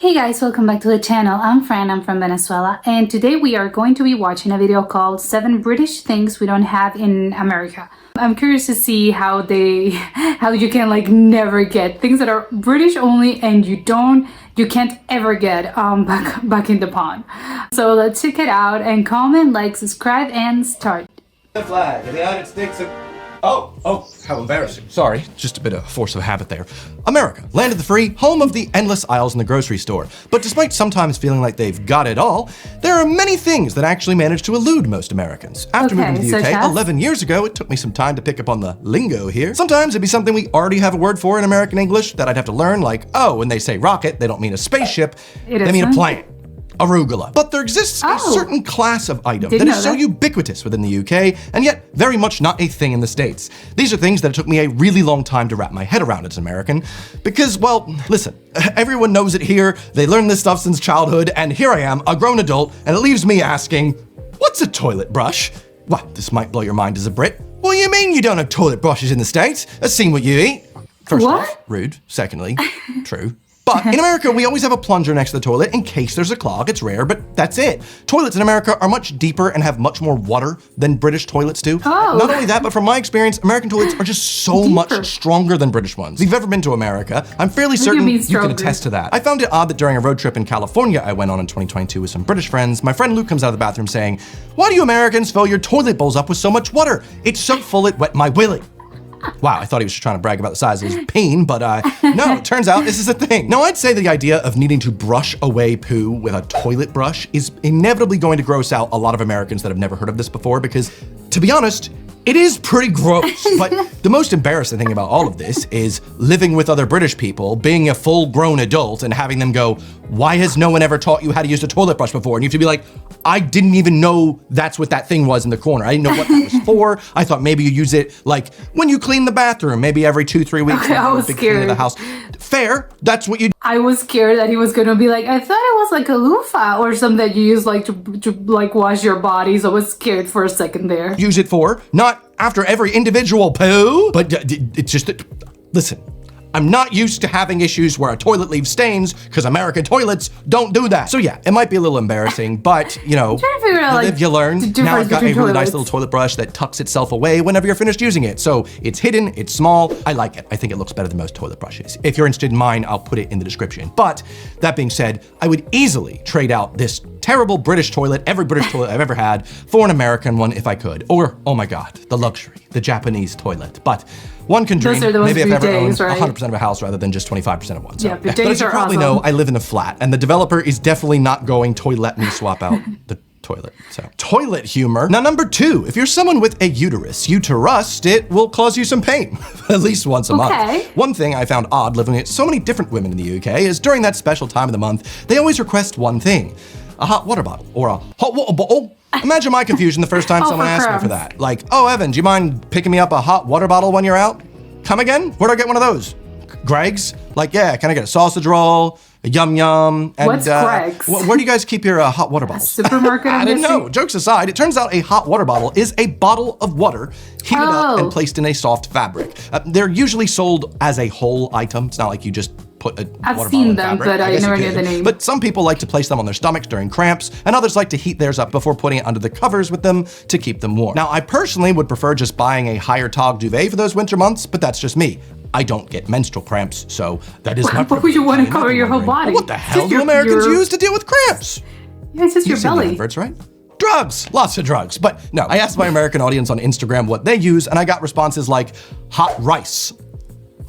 Hey guys, welcome back to the channel. I'm Fran, I'm from Venezuela, and today we are going to be watching a video called 7 British Things We Don't Have in America. I'm curious to see how you can never get things that are British only and you can't ever get back in the pond. So let's check it out and comment, like, subscribe, and start. The flag of the United States of... Oh, how embarrassing. Sorry, just a bit of force of habit there. America, land of the free, home of the endless aisles in the grocery store. But despite sometimes feeling like they've got it all, there are many things that actually manage to elude most Americans. After moving to the UK 11 years ago, it took me some time to pick up on the lingo here. Sometimes it'd be something we already have a word for in American English that I'd have to learn, like, oh, when they say rocket, they don't mean a spaceship, they mean a plane. Arugula. But there exists a certain class of item that is so ubiquitous within the UK, and yet very much not a thing in the States. These are things that it took me a really long time to wrap my head around as an American, because, well, listen, everyone knows it here, they learn this stuff since childhood, and here I am, a grown adult, and it leaves me asking, what's a toilet brush? Well, this might blow your mind as a Brit. What do you mean you don't have toilet brushes in the States? I've seen what you eat. First off, rude. Secondly, true. But in America, we always have a plunger next to the toilet in case there's a clog. It's rare, but that's it. Toilets in America are much deeper and have much more water than British toilets do. Not only that, but from my experience, American toilets are just so much stronger than British ones. If you've ever been to America, I'm fairly certain you can attest to that. I found it odd that during a road trip in California I went on in 2022 with some British friends, my friend Luke comes out of the bathroom saying, "Why do you Americans fill your toilet bowls up with so much water? It's so full it wet my willy." Wow, I thought he was just trying to brag about the size of his peen, but no, it turns out this is a thing. Now, I'd say the idea of needing to brush away poo with a toilet brush is inevitably going to gross out a lot of Americans that have never heard of this before because, to be honest, it is pretty gross. But the most embarrassing thing about all of this is living with other British people, being a full-grown adult and having them go, "Why has no one ever taught you how to use a toilet brush before?" And you have to be like, "I didn't even know that's what that thing was in the corner. I didn't know what that was for. I thought maybe you use it like when you clean the bathroom, maybe every 2-3 weeks. Okay, I was scared. Of the house." Fair, that's what you do. I was scared that he was gonna be like, I thought it was like a loofah or something that you use like to wash your body, so I was scared for a second there. Use it for, not after every individual poo, but it's just that, listen, I'm not used to having issues where a toilet leaves stains because American toilets don't do that. So yeah, it might be a little embarrassing, but you know, you live, you learn. Now I've got a really nice little toilet brush that tucks itself away whenever you're finished using it. So it's hidden, it's small, I like it. I think it looks better than most toilet brushes. If you're interested in mine, I'll put it in the description. But that being said, I would easily trade out this terrible British toilet, every British toilet I've ever had, for an American one if I could. Or, oh my God, the luxury, the Japanese toilet. But one can dream, maybe I've ever owned 100% of a house rather than just 25% of one. So, but as you probably know, I live in a flat, and the developer is definitely not going to let me swap out the toilet. So, toilet humor. Now, number 2, if you're someone with a uterus, it will cause you some pain, at least once a month. One thing I found odd living with so many different women in the UK is during that special time of the month, they always request one thing: a hot water bottle or a hot water bottle. Imagine my confusion the first time someone asked me for that. Like, "Oh, Evan, do you mind picking me up a hot water bottle when you're out? Come again? Where do I get one of those? Greg's? Like, yeah, can I get a sausage roll, a yum yum?" And what's Greg's? Where do you guys keep your hot water bottles? Supermarket? I didn't know. Jokes aside, it turns out a hot water bottle is a bottle of water heated up and placed in a soft fabric. They're usually sold as a whole item. It's not like you just put a water bottle in fabric. But I never knew the name. But some people like to place them on their stomachs during cramps, and others like to heat theirs up before putting it under the covers with them to keep them warm. Now, I personally would prefer just buying a higher tog duvet for those winter months, but that's just me. I don't get menstrual cramps, so that is my preference. Why would you want to cover your whole body? What the hell do Americans use to deal with cramps? Yeah, it's just your belly. The adverts, right? Drugs, lots of drugs. But no, I asked my American audience on Instagram what they use, and I got responses like hot rice.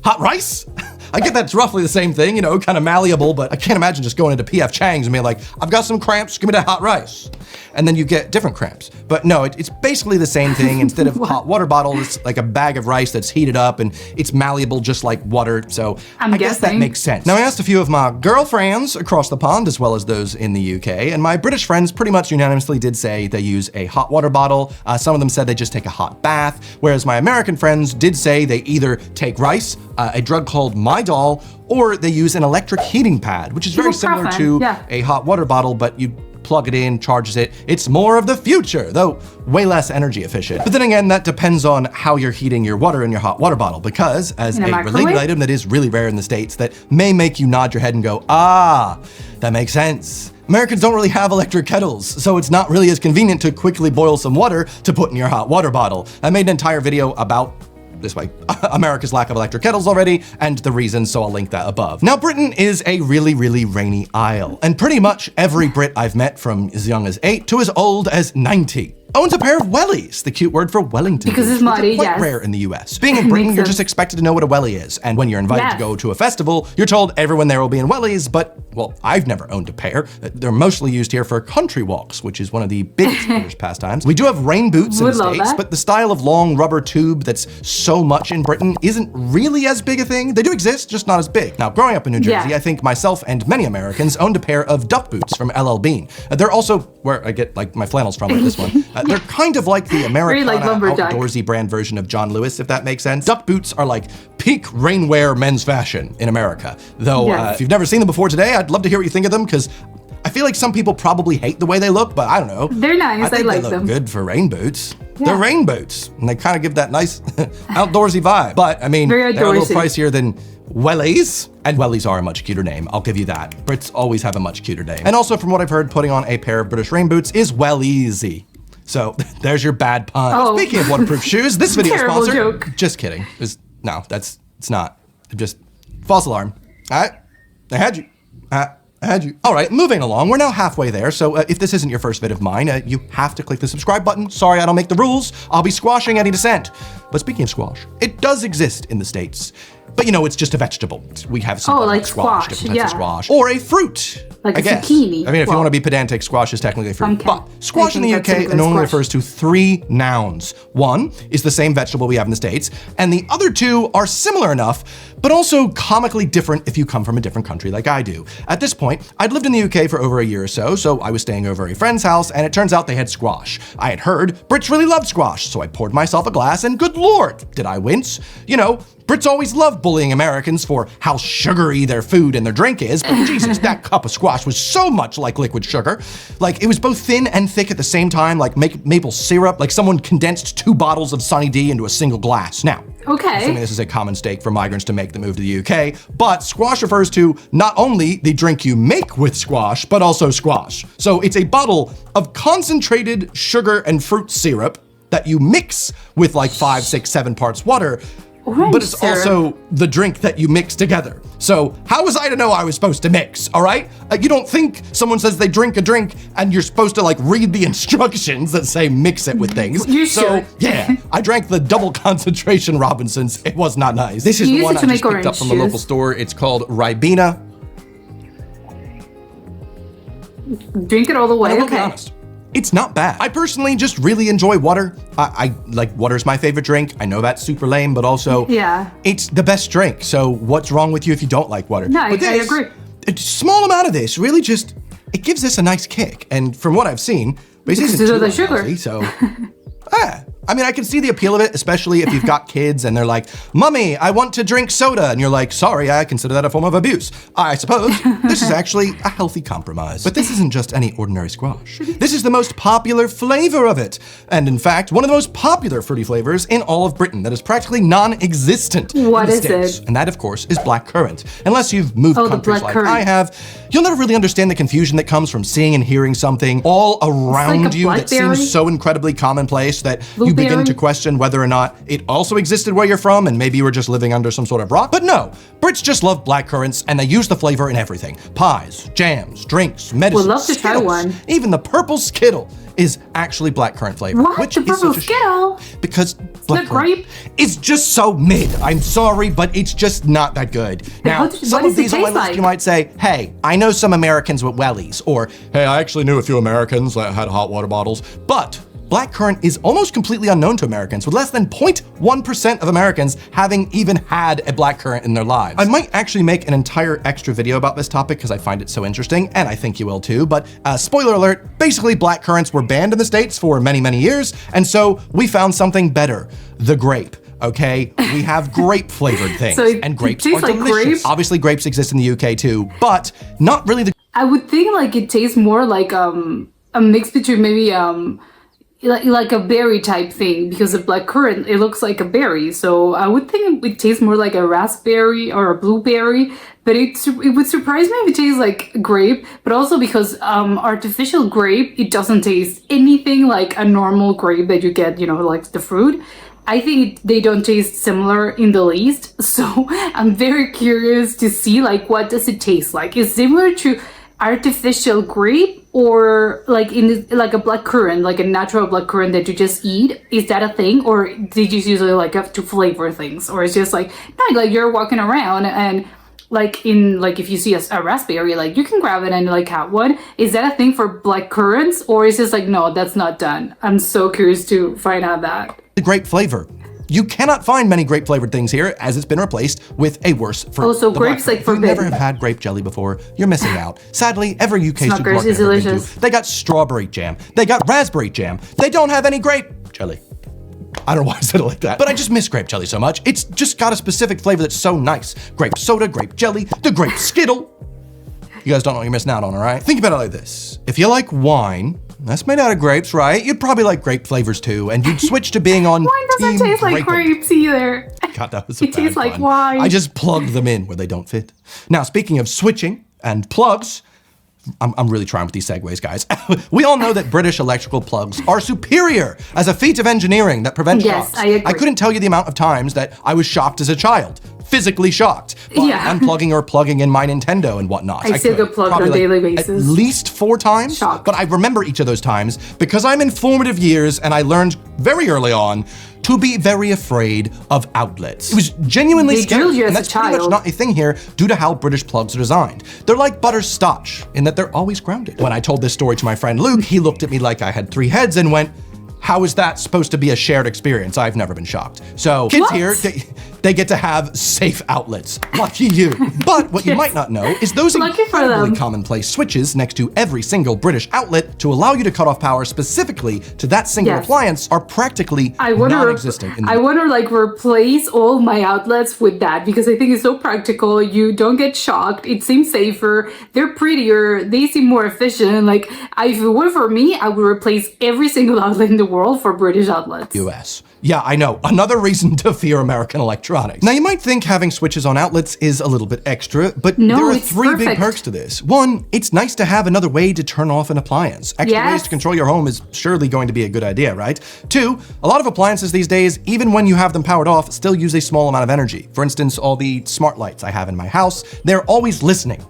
Hot rice? I get that's roughly the same thing, you know, kind of malleable, but I can't imagine just going into P.F. Chang's and being like, "I've got some cramps, give me that hot rice." And then you get different cramps. But no, it's basically the same thing. Instead of hot water bottle, it's like a bag of rice that's heated up and it's malleable just like water. So I guess that makes sense. Now, I asked a few of my girlfriends across the pond as well as those in the UK, and my British friends pretty much unanimously did say they use a hot water bottle. Some of them said they just take a hot bath, whereas my American friends did say they either take rice, a drug called My Doll, or they use an electric heating pad, which is very similar to a hot water bottle, but you plug it in, charges it. It's more of the future, though way less energy efficient. But then again, that depends on how you're heating your water in your hot water bottle, because as a related item that is really rare in the States that may make you nod your head and go, ah, that makes sense. Americans don't really have electric kettles, so it's not really as convenient to quickly boil some water to put in your hot water bottle. I made an entire video about this way, America's lack of electric kettles already, and the reasons, so I'll link that above. Now, Britain is a really, really rainy isle, and pretty much every Brit I've met from as young as 8 to as old as 90 owns a pair of wellies, the cute word for Wellington because boots, it's muddy, which are quite yes. rare in the US. Being in Britain, you're just expected to know what a wellie is, and when you're invited to go to a festival, you're told everyone there will be in wellies, but, well, I've never owned a pair. They're mostly used here for country walks, which is one of the biggest British pastimes. We do have rain boots in the States, but the style of long rubber tube that's so much in Britain isn't really as big a thing. They do exist, just not as big. Now, growing up in New Jersey, I think myself and many Americans owned a pair of duck boots from LL Bean. They're also where I get like my flannels from with this one. They're kind of like the Americana outdoorsy brand version of John Lewis, if that makes sense. Duck boots are like peak rainwear men's fashion in America. Though if you've never seen them before today, I'd love to hear what you think of them, because I feel like some people probably hate the way they look, but I don't know. They're nice, I like they them. look good for rain boots. They're rain boots, and they kind of give that nice outdoorsy vibe. But I mean, they're a little pricier than wellies, and wellies are a much cuter name, I'll give you that. Brits always have a much cuter name. And also, from what I've heard, putting on a pair of British rain boots is well easy. So there's your bad pun. Oh. Speaking of waterproof shoes, this video sponsor. Joke. Just kidding. No, it's not. Just false alarm. All right, I had you. I had you. All right, moving along. We're now halfway there. So if this isn't your first vid of mine, you have to click the subscribe button. Sorry, I don't make the rules. I'll be squashing any dissent. But speaking of squash, it does exist in the States. But you know, it's just a vegetable. We have some like squash, different types of squash. Or a fruit. Like I a guess. zucchini. I mean, if you want to be pedantic, squash is technically a fruit. Pumpkin. But squash in the UK normally refers to 3 nouns. One is the same vegetable we have in the States, and the other 2 are similar enough, but also comically different if you come from a different country like I do. At this point, I'd lived in the UK for over a year or so I was staying over at a friend's house, and it turns out they had squash. I had heard Brits really loved squash, so I poured myself a glass, and good lord, did I wince. You know, Brits always love bullying Americans for how sugary their food and their drink is, but Jesus, that cup of squash was so much like liquid sugar. Like, it was both thin and thick at the same time, like maple syrup, like someone condensed 2 bottles of Sunny D into a single glass. Now, assuming this is a common mistake for migrants to make the move to the UK, but squash refers to not only the drink you make with squash, but also squash. So it's a bottle of concentrated sugar and fruit syrup that you mix with like 5, 6, 7 parts water, but it's also the drink that you mix together. So how was I to know I was supposed to mix, all right? You don't think someone says they drink a drink and you're supposed to like read the instructions that say mix it with things. Yeah, I drank the double concentration Robinsons. It was not nice. This is the one I just picked up from the local store. It's called Ribena. Drink it all the way, I will be honest. It's not bad. I personally just really enjoy water. I like water's my favorite drink. I know that's super lame, but also it's the best drink. So what's wrong with you if you don't like water? No, I agree. A small amount of this really just, it gives this a nice kick. And from what I've seen, this isn't too unhealthy, so I mean, I can see the appeal of it, especially if you've got kids and they're like, "Mommy, I want to drink soda." And you're like, "Sorry, I consider that a form of abuse." I suppose this is actually a healthy compromise. But this isn't just any ordinary squash. This is the most popular flavor of it. And in fact, one of the most popular fruity flavors in all of Britain that is practically non-existent in the States. And that, of course, is blackcurrant. Unless you've moved countries like I have, you'll never really understand the confusion that comes from seeing and hearing something all around you that seems so incredibly commonplace that you begin to question whether or not it also existed where you're from and maybe you were just living under some sort of rock. But no, Brits just love blackcurrants and they use the flavor in everything. Pies, jams, drinks, medicine, Would love to try one. Even the purple Skittle is actually blackcurrant flavor. What? Which The is purple such a Skittle? Because blackcurrant is just so mid. I'm sorry, but it's just not that good. Now, some of these on my list, you might say, "Hey, I know some Americans with wellies," or "Hey, I actually knew a few Americans that had hot water bottles," but blackcurrant is almost completely unknown to Americans, with less than 0.1% of Americans having even had a blackcurrant in their lives. I might actually make an entire extra video about this topic because I find it so interesting, and I think you will too, but spoiler alert, basically blackcurrants were banned in the States for many, many years, and so we found something better, the grape. okay? We have grape-flavored things, So and grapes tastes are like delicious. grape? Obviously, grapes exist in the UK too, but not really the I would think like it tastes more like a mix between maybe like a berry type thing, because the black currant, it looks like a berry. So I would think it tastes more like a raspberry or a blueberry, but it would surprise me if it tastes like grape. But also because artificial grape, it doesn't taste anything like a normal grape that you get, like the fruit. I think they don't taste similar in the least. So I'm very curious to see like what does it taste like. Is it similar to artificial grape, or like like a black currant, like a natural black currant that you just eat? Is that a thing, or did you usually like have to flavor things, or it's just like no, like you're walking around and like if you see a raspberry, like you can grab it and like have one? Is that a thing for black currants, or is this like no, that's not done? I'm so curious to find out that. grape flavor. You cannot find many grape-flavored things here, as it's been replaced with a worse fruit. Also, the grapes blackberry. like forbidden. If you never have had grape jelly before, you're missing out. Sadly, every UK Smuckers supermarket is I've ever been delicious. to, they got strawberry jam, they got raspberry jam, they don't have any grape jelly. I don't know why I said it like that, but I just miss grape jelly so much. It's just got a specific flavor that's so nice. Grape soda, grape jelly, the grape skittle. You guys don't know what you're missing out on, all right? Think about it like this. If you like wine, that's made out of grapes, right? You'd probably like grape flavors too, and you'd switch to being on Wine doesn't Team taste like Grape. grapes either. God, that was a It tastes bad like pun. wine. I just plugged them in where they don't fit. Now, speaking of switching and plugs, I'm really trying with these segues, guys. We all know that British electrical plugs are superior as a feat of engineering that prevents Yes, shocks. I agree. I couldn't tell you the amount of times that I was shocked as a child, physically shocked, by Yeah. unplugging or plugging in my Nintendo and whatnot. I still could, get plugged probably on a daily basis. At least 4 times, Shocked. but I remember each of those times because I'm in formative years and I learned very early on to be very afraid of outlets. It was genuinely They scary, drilled you as and a that's pretty much child. not a thing here due to how British plugs are designed. They're like butterscotch in that they're always grounded. When I told this story to my friend Luke, he looked at me like I had 3 heads and went, how is that supposed to be a shared experience? I've never been shocked. So kids What? here, they get to have safe outlets. Lucky you. But what you Yes. might not know is those Lucky for incredibly them. commonplace switches next to every single British outlet to allow you to cut off power specifically to that single Yes. appliance are practically I want non-existent. to. I want to like replace all my outlets with that, because I think it's so practical. You don't get shocked. It seems safer. They're prettier. They seem more efficient. Like if it were for me, I would replace every single outlet in the world for British outlets. US. Yeah, I know. Another reason to fear American electronics. Now, you might think having switches on outlets is a little bit extra, but No, there are it's 3 big perfect. perks to this. 1, it's nice to have another way to turn off an appliance. Extra ways Yes. to control your home is surely going to be a good idea, right? 2, a lot of appliances these days, even when you have them powered off, still use a small amount of energy. For instance, all the smart lights I have in my house, they're always listening,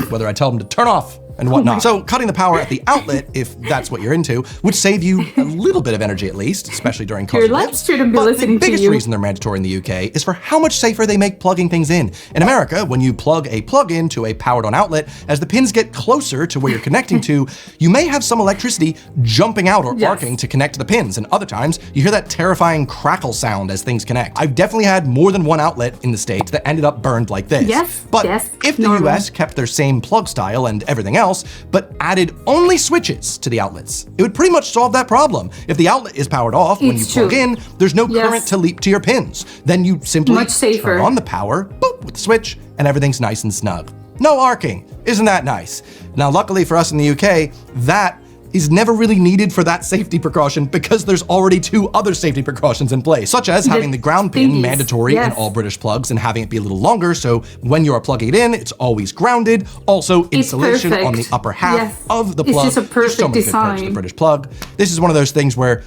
whether I tell them to turn off and whatnot. So cutting the power at the outlet, if that's what you're into, would save you a little bit of energy at least, especially during cold Your lights shouldn't be listening the to biggest you. reason they're mandatory in the UK is for how much safer they make plugging things in. In America, when you plug a plug-in to a powered-on outlet, as the pins get closer to where you're connecting to, you may have some electricity jumping out or Yes. arcing to connect to the pins, and other times you hear that terrifying crackle sound as things connect. I've definitely had more than one outlet in the States that ended up burned like this. Yes, But yes, if the normal. US kept their same plug style and everything else, but added only switches to the outlets, it would pretty much solve that problem. If the outlet is powered off when you It's plug true. in, there's no Yes. current to leap to your pins. Then you simply Much safer. turn on the power, boop, with the switch, and everything's nice and snug. No arcing. Isn't that nice? Now, luckily for us in the UK, that is never really needed for that safety precaution because there's already 2 other safety precautions in place, such as having the ground pin thingies, mandatory in yes. all British plugs and having it be a little longer, so when you are plugging it in, it's always grounded. Also, insulation perfect. on the upper half Yes. of the It's plug. just a There's so perfect many good perks to the design. British plug. This is one of those things where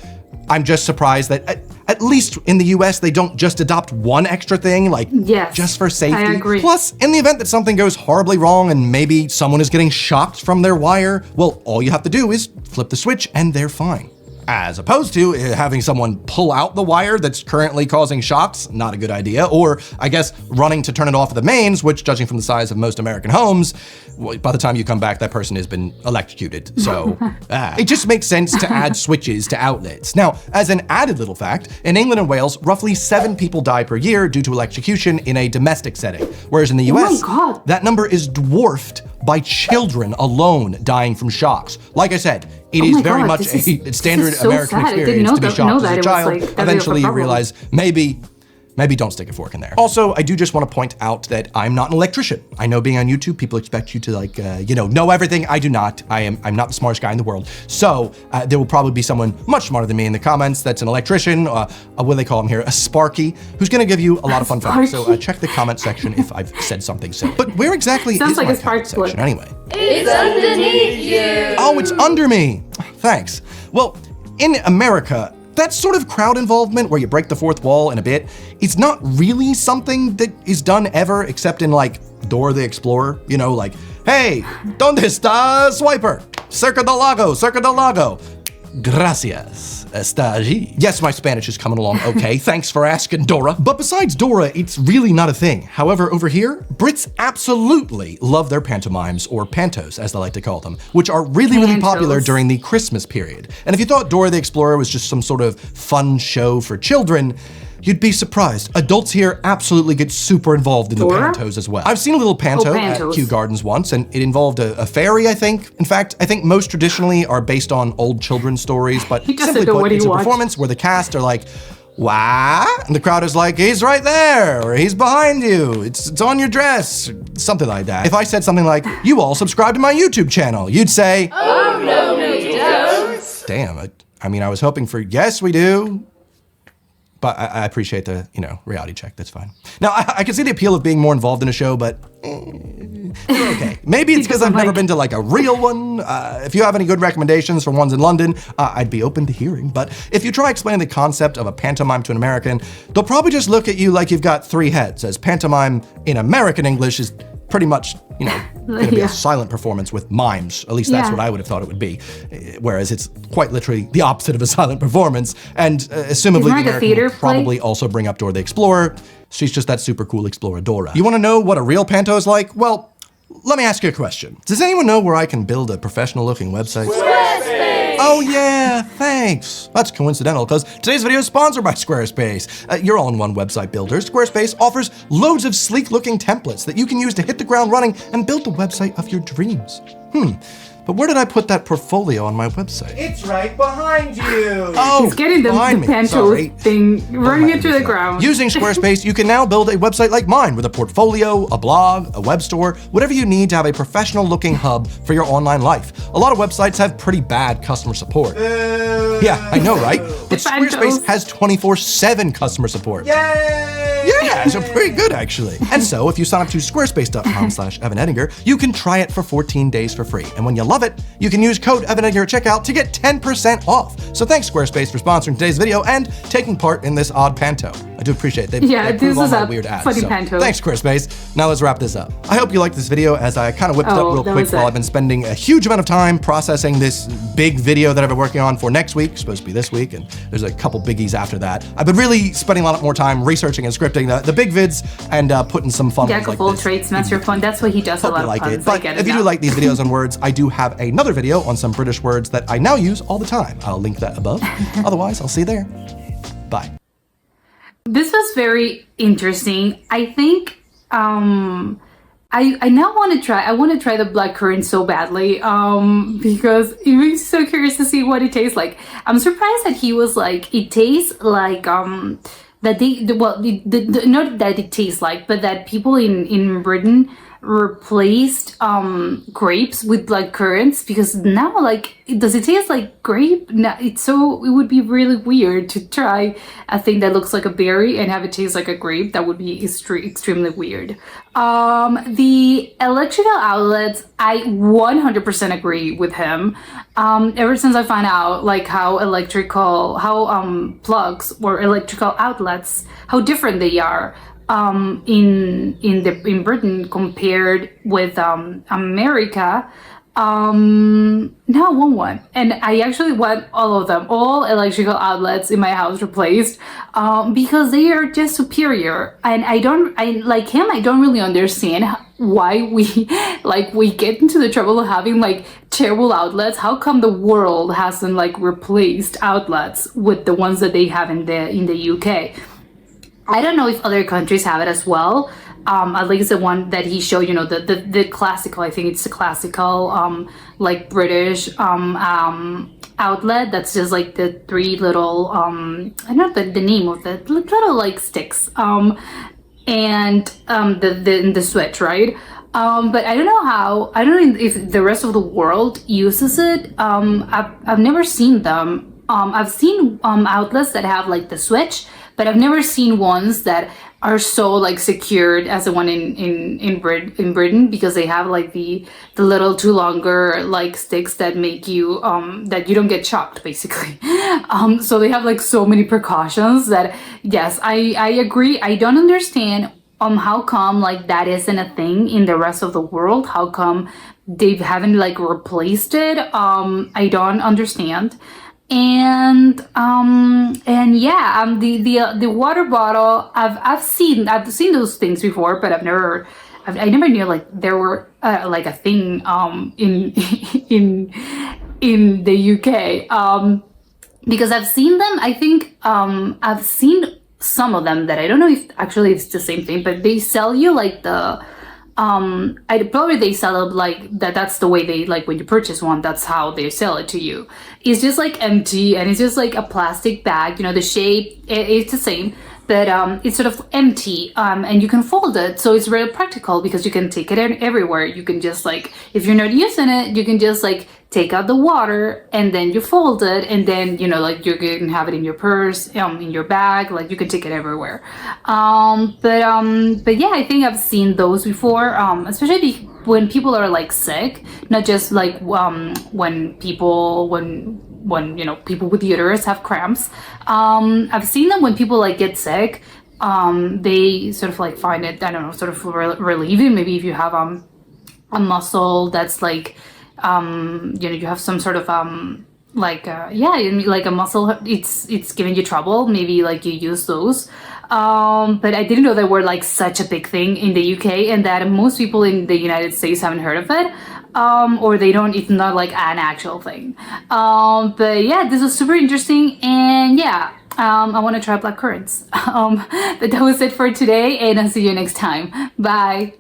I'm just surprised that at least in the US, they don't just adopt one extra thing, like Yes, just for safety. I agree. Plus, in the event that something goes horribly wrong and maybe someone is getting shocked from their wire, well, all you have to do is flip the switch and they're fine. As opposed to having someone pull out the wire that's currently causing shocks, not a good idea. Or, I guess, running to turn it off at the mains, which, judging from the size of most American homes, by the time you come back, that person has been electrocuted. So it just makes sense to add switches to outlets. Now, as an added little fact, in England and Wales, roughly 7 people die per year due to electrocution in a domestic setting, whereas in the US, that number is dwarfed by children alone dying from shocks. Like I said, it is very much a standard American experience to be shocked as a child. Eventually you realize maybe don't stick a fork in there. Also, I do just want to point out that I'm not an electrician. I know being on YouTube, people expect you to like, know everything. I do not. I'm not the smartest guy in the world. So there will probably be someone much smarter than me in the comments that's an electrician, what do they call him here? A Sparky, who's gonna give you a lot of fun facts. So check the comment section if I've said something silly. But where exactly is my comment section anyway? It's underneath you. Oh, it's under me. Thanks. Well, in America, that sort of crowd involvement where you break the fourth wall in a bit, it's not really something that is done ever except in like Dora the Explorer, like, hey, ¿dónde está Swiper? Cerca del lago. Gracias, está allí. Yes, my Spanish is coming along okay. Thanks for asking, Dora. But besides Dora, it's really not a thing. However, over here, Brits absolutely love their pantomimes, or pantos, as they like to call them, which are really popular during the Christmas period. And if you thought Dora the Explorer was just some sort of fun show for children, you'd be surprised. Adults here absolutely get super involved in the pantos as well. I've seen a little panto at Kew Gardens once, and it involved a fairy, I think. In fact, I think most traditionally are based on old children's stories, but simply put, it's a performance where the cast are like, what? And the crowd is like, he's right there, or he's behind you, it's on your dress, something like that. If I said something like, you all subscribe to my YouTube channel, you'd say, oh, no, we don't. Damn, I was hoping for, yes, we do. But I appreciate the, reality check, that's fine. Now, I can see the appeal of being more involved in a show, but okay. Maybe it's because I've never been to like a real one. If you have any good recommendations for ones in London, I'd be open to hearing. But if you try explaining the concept of a pantomime to an American, they'll probably just look at you like you've got 3 heads, as pantomime in American English is pretty much, gonna be a silent performance with mimes. At least that's what I would have thought it would be. Whereas it's quite literally the opposite of a silent performance. And assumably the American would probably also bring up Dora the Explorer. She's just that super cool Exploradora. You wanna know what a real panto is like? Well, let me ask you a question. Does anyone know where I can build a professional looking website? Oh yeah, thanks. That's coincidental because today's video is sponsored by Squarespace. Your all-in-one website builder, Squarespace offers loads of sleek-looking templates that you can use to hit the ground running and build the website of your dreams. But where did I put that portfolio on my website? It's right behind you. Oh, he's getting the panto thing, running it through the ground. Using Squarespace, you can now build a website like mine with a portfolio, a blog, a web store, whatever you need to have a professional-looking hub for your online life. A lot of websites have pretty bad customer support. Yeah, I know, right? But Squarespace has 24/7 customer support. Yay! Yeah, so pretty good actually. And so if you sign up to squarespace.com/Evan Edinger, you can try it for 14 days for free. And when you love it, you can use code Evan Edinger at checkout to get 10% off. So thanks Squarespace for sponsoring today's video and taking part in this odd panto. I do appreciate it. They approve all my weird ads. So thanks Squarespace. Now let's wrap this up. I hope you liked this video as I kind of whipped it up real quick while I've been spending a huge amount of time processing this big video that I've been working on for next week. It's supposed to be this week, and there's a couple biggies after that. I've been really spending a lot more time researching and scripting the big vids and putting some fun ones like this. Trades, master fun. That's what he does. Hope you like it. But if you do like these videos on words, I do have another video on some British words that I now use all the time. I'll link that above. Otherwise, I'll see you there. Bye. This was very interesting. I think I now want to try. I want to try the blackcurrant so badly because it makes me so curious to see what it tastes like. I'm surprised that he was like, it tastes like that not that it tastes like, but that people in Britain replaced grapes with blackcurrants, because now, like, does it taste like grape? No, it would be really weird to try a thing that looks like a berry and have it taste like a grape. That would be extremely weird. The electrical outlets, I 100% agree with him. Ever since I found out like how plugs or electrical outlets, how different they are in Britain compared with America, No, I want one. And I actually want all of them, all electrical outlets in my house replaced, because they are just superior. And I like him, I don't really understand why we, like, we get into the trouble of having, like, terrible outlets. How come the world hasn't, like, replaced outlets with the ones that they have in the UK? I don't know if other countries have it as well. At least the one that he showed, you know, the classical, I think it's the classical, like British outlet. That's just like the three little, I don't know the name of the little like sticks, and the switch, right? But I don't know how, I don't know if the rest of the world uses it. I've never seen them. I've seen outlets that have like the switch, but I've never seen ones that are so like secured as the one in Britain, because they have like the little two longer like sticks that make you that you don't get chopped basically. So they have like so many precautions that, yes, I agree. I don't understand how come like that isn't a thing in the rest of the world. How come they haven't like replaced it? I don't understand. And yeah, the water bottle, I've seen those things before, but I never knew like there were like a thing in in the UK, because I've seen them. I think I've seen some of them that I don't know if actually it's the same thing, but they sell you like the I probably they sell it like that. That's the way they, like, when you purchase one, that's how they sell it to you. It's just like empty, and it's just like a plastic bag, you know, the shape, it's the same, but it's sort of empty, and you can fold it, so it's very practical because you can take it everywhere. You can just, like, if you're not using it, you can just like take out the water and then you fold it, and then, you know, like, you can have it in your purse, in your bag, like you can take it everywhere. But yeah, I think I've seen those before, especially when people are like sick, not just like when you know, people with uterus have cramps. I've seen them when people like get sick. They sort of like find it, I don't know, sort of relieving. Maybe if you have a muscle that's like, you know, you have some sort of yeah, like a muscle, it's giving you trouble, maybe like you use those. But I didn't know they were like such a big thing in the UK, and that most people in the United States haven't heard of it, or they don't, it's not like an actual thing. But yeah, this was super interesting, and yeah, I want to try black currants. But that was it for today, and I'll see you next time. Bye.